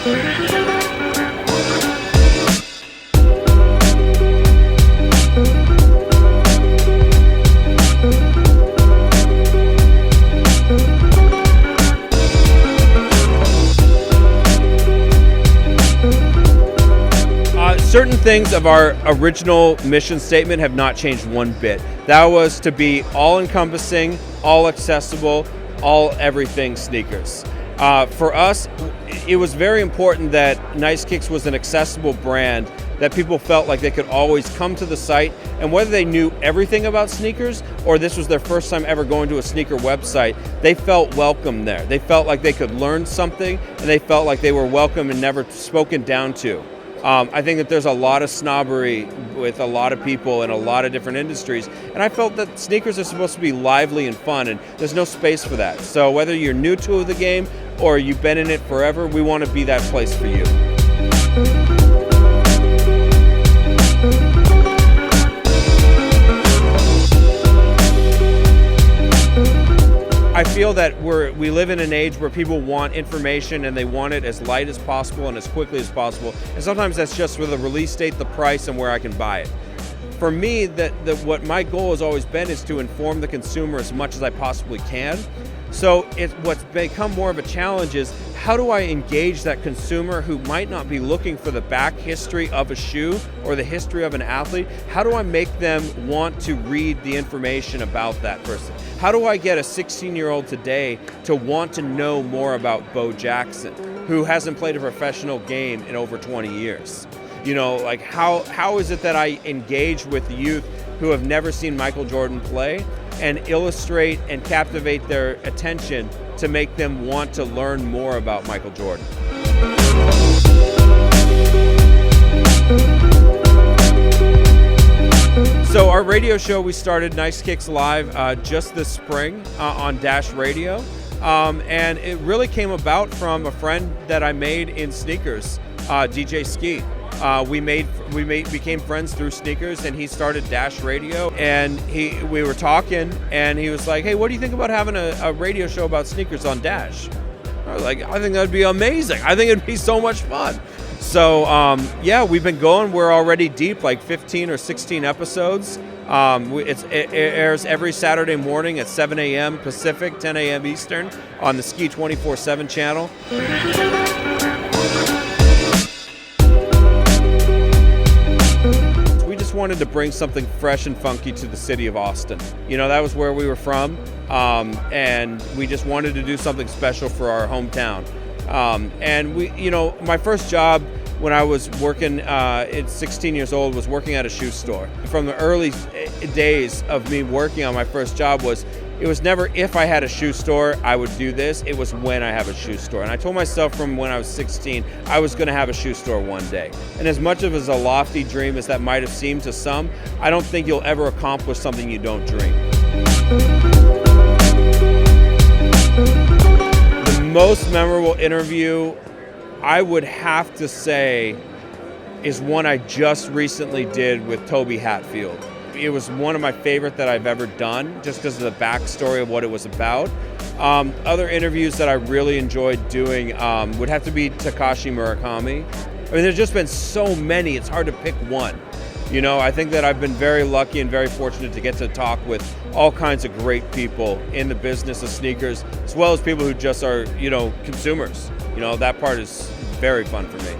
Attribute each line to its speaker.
Speaker 1: Certain things of our original mission statement have not changed one bit. That was to be all-encompassing, all-accessible, all-everything sneakers. For us, it was very important that Nice Kicks was an accessible brand that people felt like they could always come to the site, and whether they knew everything about sneakers or this was their first time ever going to a sneaker website, they felt welcome there. They felt like they could learn something, and they felt like they were welcome and never spoken down to. I think that there's a lot of snobbery with a lot of people in a lot of different industries, and I felt that sneakers are supposed to be lively and fun, and there's no space for that. So whether you're new to the game or you've been in it forever, we want to be that place for you. I feel that we live in an age where people want information and they want it as light as possible and as quickly as possible. And sometimes that's just with the release date, the price, and where I can buy it. For me, what my goal has always been is to inform the consumer as much as I possibly can. So what's become more of a challenge is how do I engage that consumer who might not be looking for the back history of a shoe or the history of an athlete? How do I make them want to read the information about that person? How do I get a 16-year-old today to want to know more about Bo Jackson, who hasn't played a professional game in over 20 years? You know, like how is it that I engage with youth who have never seen Michael Jordan play and illustrate and captivate their attention to make them want to learn more about Michael Jordan? So our radio show, we started Nice Kicks Live just this spring on Dash Radio. And it really came about from a friend that I made in sneakers, DJ Ski. We became friends through sneakers, and he started Dash Radio, and we were talking, and he was like, hey, what do you think about having a radio show about sneakers on Dash? I was like, I think that'd be amazing. I think it'd be so much fun. So yeah, we've been going. We're already deep, like 15 or 16 episodes. It airs every Saturday morning at 7 a.m. Pacific, 10 a.m. Eastern on the Ski 24/7 channel. Wanted to bring something fresh and funky to the city of Austin. You know, that was where we were from, and we just wanted to do something special for our hometown. And we, you know, my first job when I was working at 16 years old was working at a shoe store. From the early days of me working on my first job it was never if I had a shoe store, I would do this. It was when I have a shoe store. And I told myself from when I was 16, I was going to have a shoe store one day. And as much of a lofty dream as that might have seemed to some, I don't think you'll ever accomplish something you don't dream. The most memorable interview, I would have to say, is one I just recently did with Toby Hatfield. It was one of my favorite that I've ever done, just because of the backstory of what it was about. Other interviews that I really enjoyed doing would have to be Takashi Murakami. I mean, there's just been so many, it's hard to pick one. You know, I think that I've been very lucky and very fortunate to get to talk with all kinds of great people in the business of sneakers, as well as people who just are, you know, consumers. You know, that part is very fun for me.